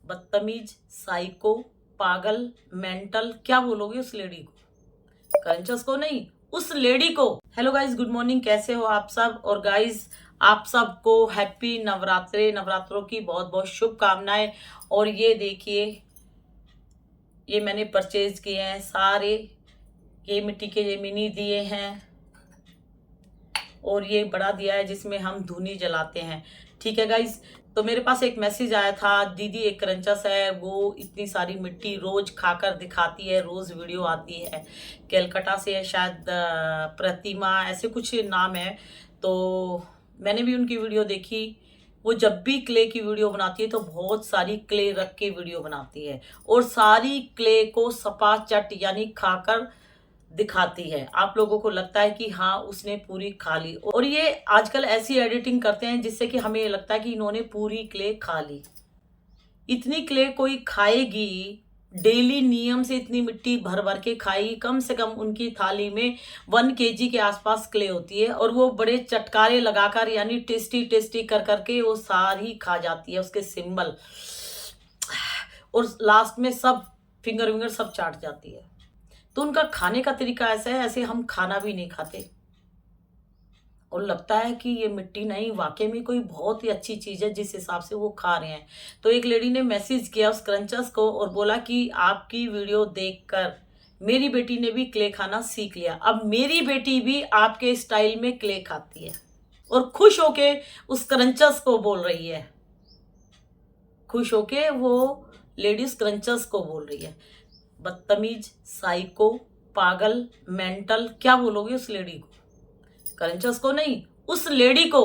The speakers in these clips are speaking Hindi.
बदतमीज, साइको, पागल, मेंटल, क्या बोलोगे उस लेडी को? क्रंचर्स को नहीं, उस लेडी को। हेलो गाइस, गुड मॉर्निंग, कैसे हो आप सब? और गाइस, आप सबको हैप्पी नवरात्रे, नवरात्रों की बहुत बहुत शुभकामनाएं। और ये देखिए, ये मैंने परचेज किए हैं सारे। ये मिट्टी के ये मिनी दिए हैं और ये बड़ा दिया है जिसमें हम धूनी जलाते हैं। ठीक है गाइस, तो मेरे पास एक मैसेज आया था, दीदी एक क्रंचस है, वो इतनी सारी मिट्टी रोज खाकर दिखाती है, रोज वीडियो आती है, कलकत्ता से है शायद, प्रतिमा ऐसे कुछ नाम है। तो मैंने भी उनकी वीडियो देखी। वो जब भी क्ले की वीडियो बनाती है तो बहुत सारी क्ले रख के वीडियो बनाती है और सारी क्ले को सपा चट यानी खाकर दिखाती है। आप लोगों को लगता है कि हाँ उसने पूरी खा ली, और ये आजकल ऐसी एडिटिंग करते हैं जिससे कि हमें लगता है कि इन्होंने पूरी क्ले खा ली। इतनी क्ले कोई खाएगी? डेली नियम से इतनी मिट्टी भर भर के खाई, कम से कम उनकी थाली में 1 kg के आसपास क्ले होती है और वो बड़े चटकारे लगाकर यानी टेस्टी टेस्टी कर करके वो सारी खा जाती है, उसके सिंबल, और लास्ट में सब फिंगर विंगर सब चाट जाती है। तो उनका खाने का तरीका ऐसा है, ऐसे हम खाना भी नहीं खाते और लगता है कि ये मिट्टी नहीं, वाकई में कोई बहुत ही अच्छी चीज है जिस हिसाब से वो खा रहे हैं। तो एक लेडी ने मैसेज किया उस क्रंचर्स को और बोला कि आपकी वीडियो देखकर मेरी बेटी ने भी क्ले खाना सीख लिया, अब मेरी बेटी भी आपके स्टाइल में क्ले खाती है। और खुश होके उस क्रंचर्स को बोल रही है, खुश होके वो लेडीज क्रंचर्स को बोल रही है। बदतमीज, साइको, पागल, मेंटल, क्या बोलोगे उस लेडी को? क्रंचर्स को नहीं, उस लेडी को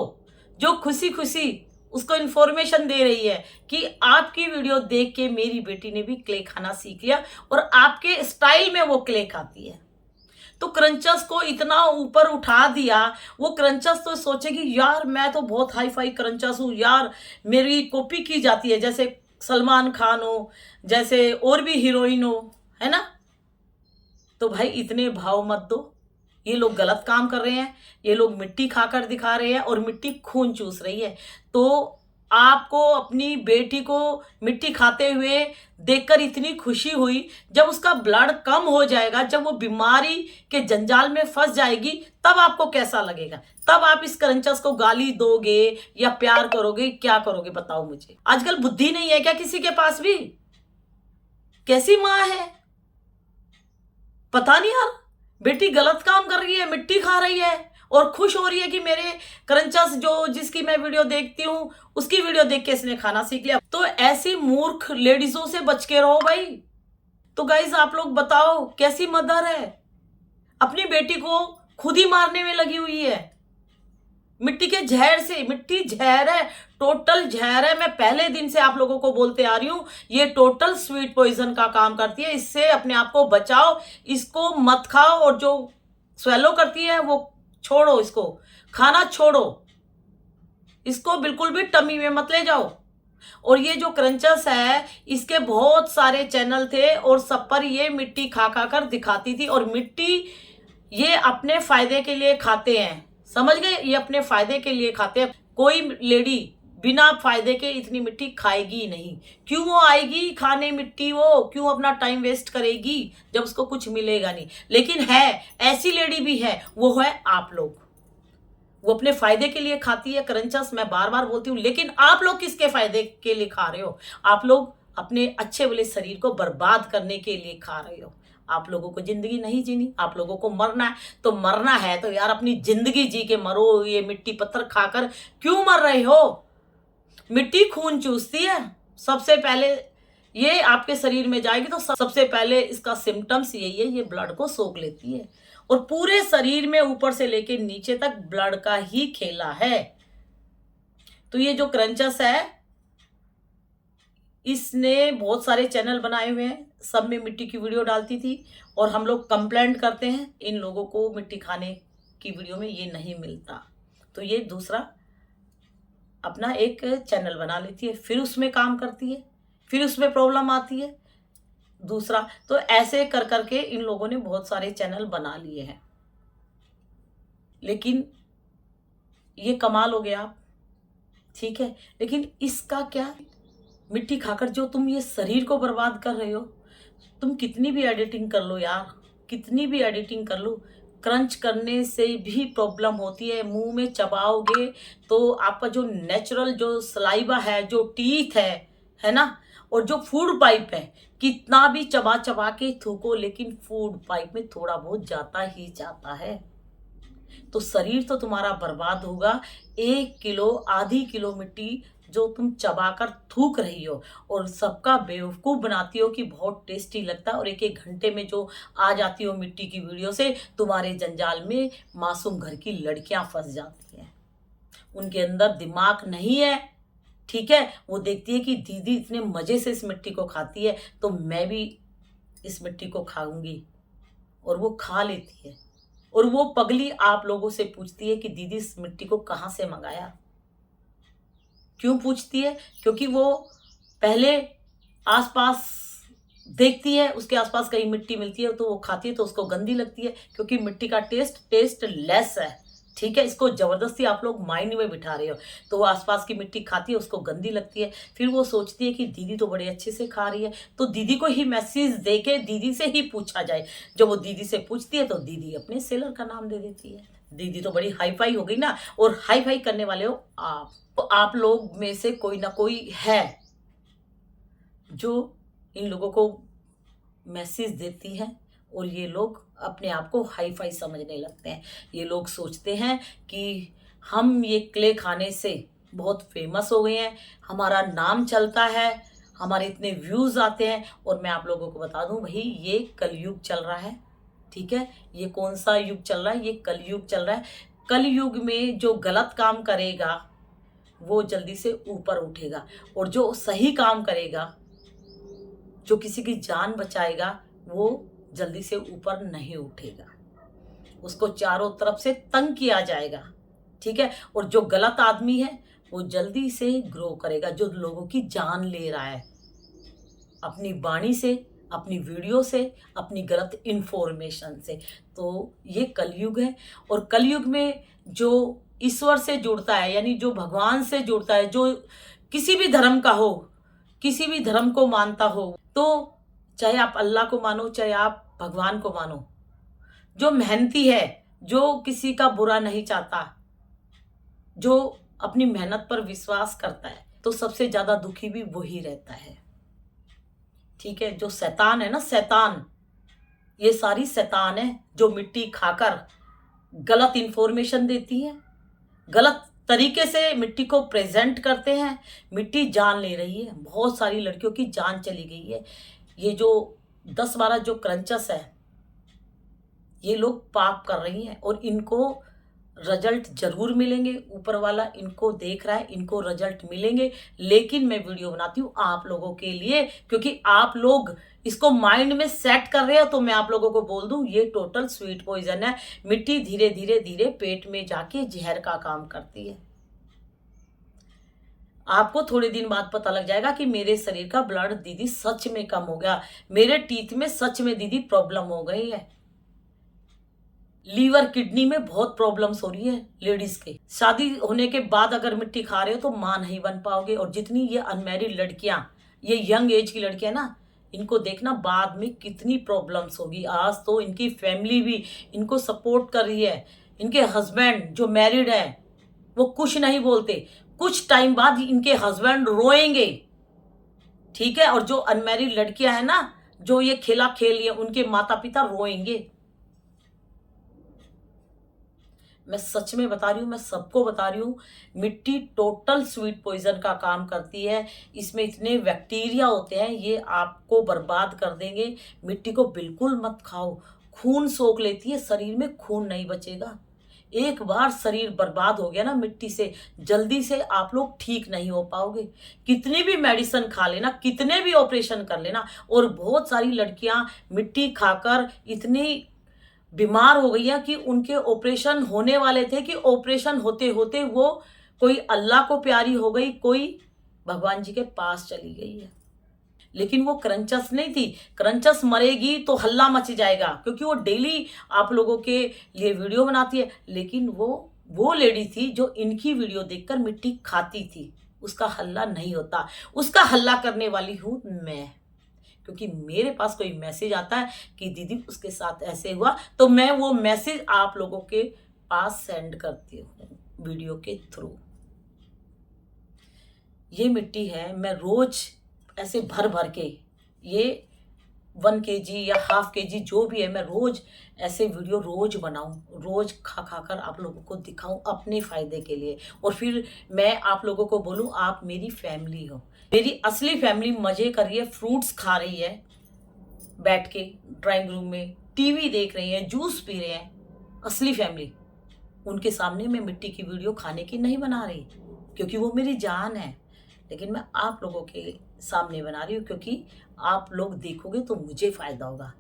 जो खुशी खुशी उसको इन्फॉर्मेशन दे रही है कि आपकी वीडियो देख के मेरी बेटी ने भी क्ले खाना सीख लिया और आपके स्टाइल में वो क्ले खाती है। तो क्रंचर्स को इतना ऊपर उठा दिया, वो क्रंचर्स तो सोचेगी यार मैं तो बहुत हाई फाई क्रंचर्स हूँ यार, मेरी कॉपी की जाती है, जैसे सलमान खान हो, जैसे और भी हीरोइन हो, है ना? तो भाई इतने भाव मत दो, ये लोग गलत काम कर रहे हैं, ये लोग मिट्टी खाकर दिखा रहे हैं और मिट्टी खून चूस रही है। तो आपको अपनी बेटी को मिट्टी खाते हुए देखकर इतनी खुशी हुई, जब उसका ब्लड कम हो जाएगा, जब वो बीमारी के जंजाल में फंस जाएगी, तब आपको कैसा लगेगा? तब आप इस क्रंचर्स को गाली दोगे या प्यार करोगे? क्या करोगे बताओ मुझे? आजकल बुद्धि नहीं है क्या किसी के पास भी? कैसी माँ है पता नहीं यार। बेटी गलत काम कर रही है, मिट्टी खा रही है और खुश हो रही है कि मेरे क्रंचर्स जो जिसकी मैं वीडियो देखती हूँ उसकी वीडियो देख के इसने खाना सीख लिया। तो ऐसी मूर्ख लेडीजों से बच के रहो भाई। तो गाइज आप लोग बताओ, कैसी मदर है, अपनी बेटी को खुद ही मारने में लगी हुई है मिट्टी के जहर से। मिट्टी जहर है, टोटल जहर है। मैं पहले दिन से आप लोगों को बोलते आ रही हूं, ये टोटल स्वीट पॉइजन का काम करती है। इससे अपने आप को बचाओ, इसको मत खाओ, और जो स्वेलो करती है वो छोड़ो, इसको खाना छोड़ो, इसको बिल्कुल भी टमी में मत ले जाओ। और ये जो क्रंचर्स है, इसके बहुत सारे चैनल थे और सब पर ये मिट्टी खा खा कर दिखाती थी, और मिट्टी ये अपने फायदे के लिए खाते हैं, समझ गए? ये अपने फायदे के लिए खाते हैं। कोई लेडी बिना फायदे के इतनी मिट्टी खाएगी नहीं। क्यों वो आएगी खाने मिट्टी? वो क्यों अपना टाइम वेस्ट करेगी जब उसको कुछ मिलेगा नहीं? लेकिन है, ऐसी लेडी भी है, वो है आप लोग। वो अपने फायदे के लिए खाती है क्रंचर्स, मैं बार बार बोलती हूँ। लेकिन आप लोग किसके फायदे के लिए खा रहे हो? आप लोग अपने अच्छे वाले शरीर को बर्बाद करने के लिए खा रहे हो। आप लोगों को जिंदगी नहीं जीनी, आप लोगों को मरना है। तो मरना है तो यार अपनी जिंदगी जी के मरो। ये मिट्टी पत्थर खाकर क्यों मर रहे हो? मिट्टी खून चूसती है। सबसे पहले ये आपके शरीर में जाएगी तो सबसे पहले इसका सिम्टम्स यही है, ये ब्लड को सोख लेती है और पूरे शरीर में ऊपर से लेके नीचे तक ब्लड का ही खेला है। तो ये जो क्रंचर्स है, इसने बहुत सारे चैनल बनाए हुए हैं, सब में मिट्टी की वीडियो डालती थी, और हम लोग कंप्लेंट करते हैं इन लोगों को मिट्टी खाने की वीडियो में ये नहीं मिलता। तो ये दूसरा अपना एक चैनल बना लेती है, फिर उसमें काम करती है, फिर उसमें प्रॉब्लम आती है दूसरा। तो ऐसे कर करके इन लोगों ने बहुत सारे चैनल बना लिए हैं। लेकिन ये कमाल हो गया, ठीक है, लेकिन इसका क्या? मिट्टी खाकर जो तुम ये शरीर को बर्बाद कर रहे हो। तुम कितनी भी एडिटिंग कर लो यार, कितनी भी एडिटिंग कर लो, क्रंच करने से भी प्रॉब्लम होती है। मुंह में चबाओगे तो आपका जो नेचुरल जो सलाइवा है, जो टीथ है ना, और जो फूड पाइप है, कितना भी चबा चबा के थूको लेकिन फूड पाइप में थोड़ा बहुत जाता ही जाता है। तो शरीर तो तुम्हारा बर्बाद होगा। 1 किलो, आधी किलो मिट्टी जो तुम चबाकर थूक रही हो और सबका बेवकूफ़ बनाती हो कि बहुत टेस्टी लगता है, और एक एक घंटे में जो आ जाती हो मिट्टी की वीडियो से, तुम्हारे जंजाल में मासूम घर की लड़कियां फंस जाती हैं। उनके अंदर दिमाग नहीं है, ठीक है। वो देखती है कि दीदी इतने मज़े से इस मिट्टी को खाती है तो मैं भी इस मिट्टी को खाऊंगी, और वो खा लेती है। और वो पगली आप लोगों से पूछती है कि दीदी इस मिट्टी को कहाँ से मंगाया। क्यों पूछती है? क्योंकि वो पहले आसपास देखती है, उसके आसपास कहीं मिट्टी मिलती है तो वो खाती है तो उसको गंदी लगती है, क्योंकि मिट्टी का टेस्ट लेस है, ठीक है। इसको जबरदस्ती आप लोग माइंड में बिठा रहे हो। तो वो आसपास की मिट्टी खाती है, उसको गंदी लगती है। फिर वो सोचती है कि दीदी तो बड़े अच्छे से खा रही है, तो दीदी को ही मैसेज दे के दीदी से ही पूछा जाए। जब वो दीदी से पूछती है तो दीदी अपने सेलर का नाम दे देती है। दीदी तो बड़ी हाई फाई हो गई ना, और हाई फाई करने वाले हो आप। तो आप लोग में से कोई ना कोई है जो इन लोगों को मैसेज देती है, और ये लोग अपने आप को हाई फाई समझने लगते हैं। ये लोग सोचते हैं कि हम ये क्ले खाने से बहुत फेमस हो गए हैं, हमारा नाम चलता है, हमारे इतने व्यूज़ आते हैं। और मैं आप लोगों को बता दूं भाई, ये कलयुग चल रहा है, ठीक है। ये कौन सा युग चल रहा है? ये कलयुग चल रहा है। कलयुग में जो गलत काम करेगा वो जल्दी से ऊपर उठेगा, और जो सही काम करेगा, जो किसी की जान बचाएगा, वो जल्दी से ऊपर नहीं उठेगा। उसको चारों तरफ से तंग किया जाएगा, ठीक है। और जो गलत आदमी है वो जल्दी से ग्रो करेगा, जो लोगों की जान ले रहा है अपनी वाणी से, अपनी वीडियो से, अपनी गलत इन्फॉर्मेशन से। तो ये कलयुग है। और कलयुग में जो ईश्वर से जुड़ता है, यानी जो भगवान से जुड़ता है, जो किसी भी धर्म का हो, किसी भी धर्म को मानता हो, तो चाहे आप अल्लाह को मानो, चाहे आप भगवान को मानो, जो मेहनती है, जो किसी का बुरा नहीं चाहता, जो अपनी मेहनत पर विश्वास करता है, तो सबसे ज्यादा दुखी भी वही रहता है, ठीक है। जो शैतान है ना, शैतान, ये सारी शैतान है जो मिट्टी खाकर गलत इंफॉर्मेशन देती है, गलत तरीके से मिट्टी को प्रेजेंट करते हैं। मिट्टी जान ले रही है, बहुत सारी लड़कियों की जान चली गई है। ये जो 10-12 जो क्रंचस है, ये लोग पाप कर रही हैं, और इनको रिजल्ट जरूर मिलेंगे। ऊपर वाला इनको देख रहा है, इनको रिजल्ट मिलेंगे। लेकिन मैं वीडियो बनाती हूँ आप लोगों के लिए, क्योंकि आप लोग इसको माइंड में सेट कर रहे हो। तो मैं आप लोगों को बोल दूं, ये टोटल स्वीट पॉइजन है। मिट्टी धीरे धीरे धीरे पेट में जाके जहर का काम करती है। आपको थोड़े दिन बाद पता लग जाएगा कि मेरे शरीर का ब्लड दीदी सच में कम हो गया, मेरे टीथ में सच में दीदी प्रॉब्लम हो गई है, लीवर किडनी में बहुत प्रॉब्लम्स हो रही है लेडीज के। शादी होने के बाद अगर मिट्टी खा रहे हो तो मां नहीं बन पाओगे। और जितनी ये अनमैरिड लड़कियां, ये यंग एज की लड़कियां ना, इनको देखना बाद में कितनी प्रॉब्लम्स होगी। आज तो इनकी फैमिली भी इनको सपोर्ट कर रही है, इनके हस्बैंड जो मैरिड है वो कुछ नहीं बोलते, कुछ टाइम बाद इनके हस्बैंड रोएंगे, ठीक है। और जो अनमैरिड लड़कियां हैं ना, जो ये खेला खेल रही है, उनके माता पिता रोएंगे। मैं सच में बता रही हूँ, मैं सबको बता रही हूँ, मिट्टी टोटल स्वीट पॉइजन का काम करती है। इसमें इतने बैक्टीरिया होते हैं, ये आपको बर्बाद कर देंगे। मिट्टी को बिल्कुल मत खाओ, खून सोख लेती है, शरीर में खून नहीं बचेगा। एक बार शरीर बर्बाद हो गया ना मिट्टी से, जल्दी से आप लोग ठीक नहीं हो पाओगे। कितनी भी मेडिसिन खा लेना, कितने भी ऑपरेशन कर लेना। और बहुत सारी लड़कियां मिट्टी खाकर इतनी बीमार हो गई है कि उनके ऑपरेशन होने वाले थे, कि ऑपरेशन होते होते वो कोई अल्लाह को प्यारी हो गई, कोई भगवान जी के पास चली गई है। लेकिन वो क्रंचस नहीं थी। क्रंचस मरेगी तो हल्ला मच जाएगा, क्योंकि वो डेली आप लोगों के लिए वीडियो बनाती है। लेकिन वो लेडी थी जो इनकी वीडियो देखकर मिट्टी खाती थी, उसका हल्ला नहीं होता। उसका हल्ला करने वाली हूं मैं, क्योंकि मेरे पास कोई मैसेज आता है कि दीदी उसके साथ ऐसे हुआ, तो मैं वो मैसेज आप लोगों के पास सेंड करती हूँ वीडियो के थ्रू। ये मिट्टी है, मैं रोज ऐसे भर भर के, ये 1 kg या ½ kg जो भी है, मैं रोज ऐसे वीडियो रोज बनाऊं, रोज खा खा कर आप लोगों को दिखाऊं अपने फायदे के लिए, और फिर मैं आप लोगों को बोलूं आप मेरी फैमिली हो। मेरी असली फैमिली मजे कर रही है, फ्रूट्स खा रही है बैठ के ड्राइंग रूम में, टीवी देख रही है, जूस पी रहे हैं, असली फैमिली। उनके सामने मैं मिट्टी की वीडियो खाने की नहीं बना रही, क्योंकि वो मेरी जान है, लेकिन मैं आप लोगों के सामने बना रही हूँ, क्योंकि आप लोग देखोगे तो मुझे फायदा होगा।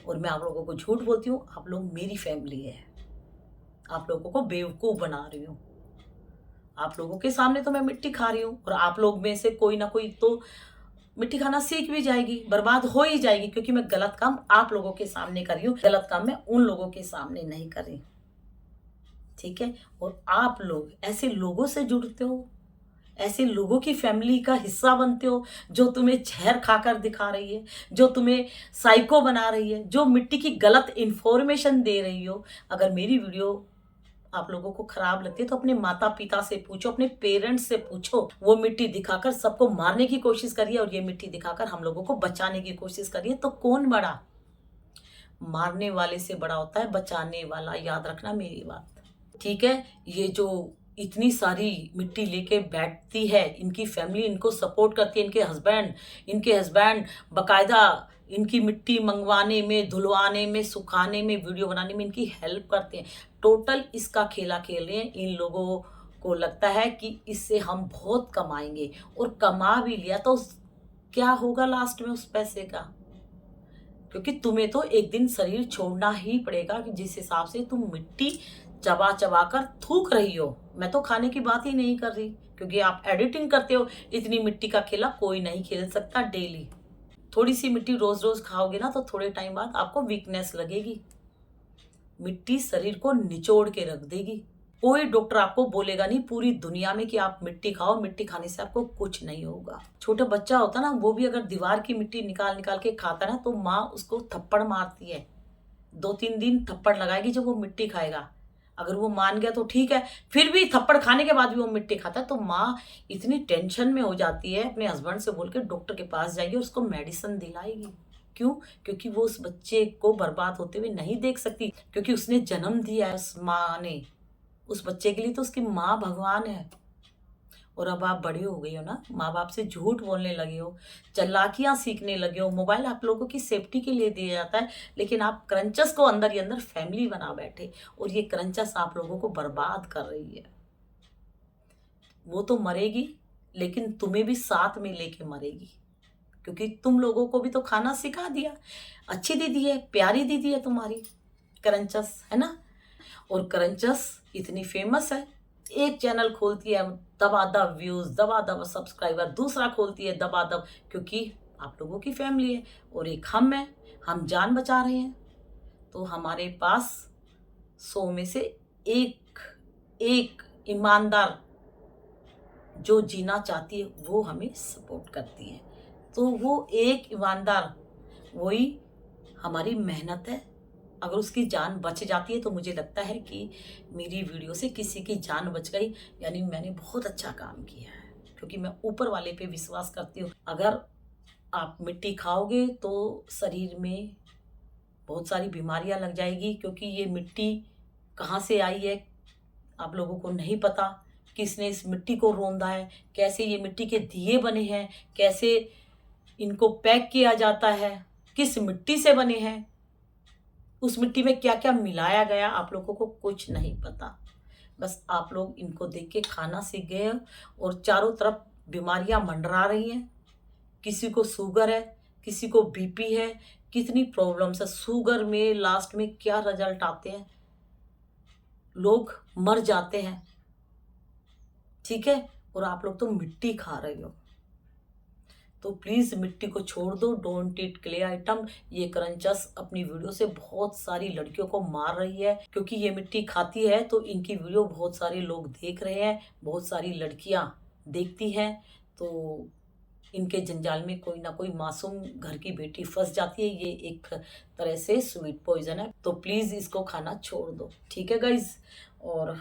और मैं आप लोगों को झूठ बोलती हूँ, आप लोग मेरी फैमिली है, आप लोगों को बेवकूफ बना रही हूँ। आप लोगों के सामने तो मैं मिट्टी खा रही हूँ, और आप लोग में से कोई ना कोई तो मिट्टी खाना सीख भी जाएगी, बर्बाद हो ही जाएगी, क्योंकि मैं गलत काम आप लोगों के सामने कर रही हूँ, गलत काम मैं उन लोगों के सामने नहीं कर रही। ठीक है, और आप लोग ऐसे लोगों से जुड़ते हो, ऐसे लोगों की फैमिली का हिस्सा बनते हो, जो तुम्हें जहर खाकर दिखा रही है, जो तुम्हें साइको बना रही है, जो मिट्टी की गलत इंफॉर्मेशन दे रही हो। अगर मेरी वीडियो आप लोगों को खराब लगती है तो अपने माता पिता से पूछो, अपने पेरेंट्स से पूछो। वो मिट्टी दिखाकर सबको मारने की कोशिश करिए, और ये मिट्टी दिखाकर हम लोगों को बचाने की कोशिश करिए, तो कौन बड़ा? मारने वाले से बड़ा होता है बचाने वाला, याद रखना मेरी बात। ठीक है, ये जो इतनी सारी मिट्टी लेके बैठती है, इनकी फैमिली इनको सपोर्ट करती है, इनके हस्बैंड बकायदा इनकी मिट्टी मंगवाने में, धुलवाने में, सुखाने में, वीडियो बनाने में इनकी हेल्प करते हैं। टोटल इसका खेला खेल रहे हैं। इन लोगों को लगता है कि इससे हम बहुत कमाएंगे, और कमा भी लिया तो क्या होगा लास्ट में उस पैसे का? क्योंकि तुम्हें तो एक दिन शरीर छोड़ना ही पड़ेगा, कि जिस हिसाब से तुम मिट्टी चबा चबा कर थूक रही हो। मैं तो खाने की बात ही नहीं कर रही, क्योंकि आप एडिटिंग करते हो। इतनी मिट्टी का खेला कोई नहीं खेल सकता डेली। थोड़ी सी मिट्टी रोज रोज खाओगे ना, तो थोड़े टाइम बाद आपको वीकनेस लगेगी। मिट्टी शरीर को निचोड़ के रख देगी। कोई डॉक्टर आपको बोलेगा नहीं पूरी दुनिया में कि आप मिट्टी खाओ, मिट्टी खाने से आपको कुछ नहीं होगा। छोटा बच्चा होता ना, वो भी अगर दीवार की मिट्टी निकाल निकाल के खाता ना, तो माँ उसको थप्पड़ मारती है, 2-3 दिन थप्पड़ लगाएगी जब वो मिट्टी खाएगा। अगर वो मान गया तो ठीक है, फिर भी थप्पड़ खाने के बाद भी वो मिट्टी खाता है, तो माँ इतनी टेंशन में हो जाती है, अपने हस्बैंड से बोल के डॉक्टर के पास जाएगी और उसको मेडिसिन दिलाएगी। क्यों? क्योंकि वो उस बच्चे को बर्बाद होते हुए नहीं देख सकती, क्योंकि उसने जन्म दिया है, उस माँ ने। उस बच्चे के लिए तो उसकी माँ भगवान है। और अब आप बड़े हो गए हो ना, माँ बाप से झूठ बोलने लगे हो, चालाकियां सीखने लगे हो। मोबाइल आप लोगों की सेफ्टी के लिए दिया जाता है, लेकिन आप क्रंचस को अंदर ही अंदर फैमिली बना बैठे, और ये क्रंचस आप लोगों को बर्बाद कर रही है। वो तो मरेगी, लेकिन तुम्हें भी साथ में लेके मरेगी, क्योंकि तुम लोगों को भी तो खाना सिखा दिया। अच्छी दीदी है, प्यारी दीदी है तुम्हारी क्रंचस, है ना? और क्रंचस इतनी फेमस है, एक चैनल खोलती है दबादब व्यूज, दबादब सब्सक्राइबर, दूसरा खोलती है दबादब, क्योंकि आप लोगों की फैमिली है, और एक हम है, हम जान बचा रहे हैं। तो हमारे पास 100 में से एक एक ईमानदार जो जीना चाहती है वो हमें सपोर्ट करती है। तो वो एक ईमानदार, वही हमारी मेहनत है। अगर उसकी जान बच जाती है तो मुझे लगता है कि मेरी वीडियो से किसी की जान बच गई, यानी मैंने बहुत अच्छा काम किया है, क्योंकि मैं ऊपर वाले पे विश्वास करती हूँ। अगर आप मिट्टी खाओगे तो शरीर में बहुत सारी बीमारियां लग जाएगी, क्योंकि ये मिट्टी कहाँ से आई है आप लोगों को नहीं पता। किसने इस मिट्टी को रौंदा है, कैसे ये मिट्टी के दिए बने हैं, कैसे इनको पैक किया जाता है, किस मिट्टी से बने हैं, उस मिट्टी में क्या क्या मिलाया गया, आप लोगों को कुछ नहीं पता। बस आप लोग इनको देख के खाना सीख गए हैं, और चारों तरफ बीमारियां मंडरा रही हैं। किसी को शुगर है, किसी को बीपी है, कितनी प्रॉब्लम्स है। शुगर में लास्ट में क्या रिजल्ट आते हैं, लोग मर जाते हैं। ठीक है, और आप लोग तो मिट्टी खा रहे हो। तो प्लीज मिट्टी को छोड़ दो, डोंट ईट क्ले आइटम। ये क्रंचस अपनी वीडियो से बहुत सारी लड़कियों को मार रही है, क्योंकि ये मिट्टी खाती है तो इनकी वीडियो बहुत सारे लोग देख रहे हैं, बहुत सारी लड़कियां देखती हैं तो इनके जंजाल में कोई ना कोई मासूम घर की बेटी फंस जाती है। ये एक तरह से स्वीट पॉइजन है, तो प्लीज़ इसको खाना छोड़ दो, ठीक है गाइज। और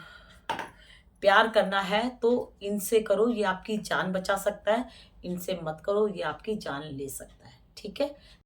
प्यार करना है तो इनसे करो, ये आपकी जान बचा सकता है। इनसे मत करो, ये आपकी जान ले सकता है, ठीक है।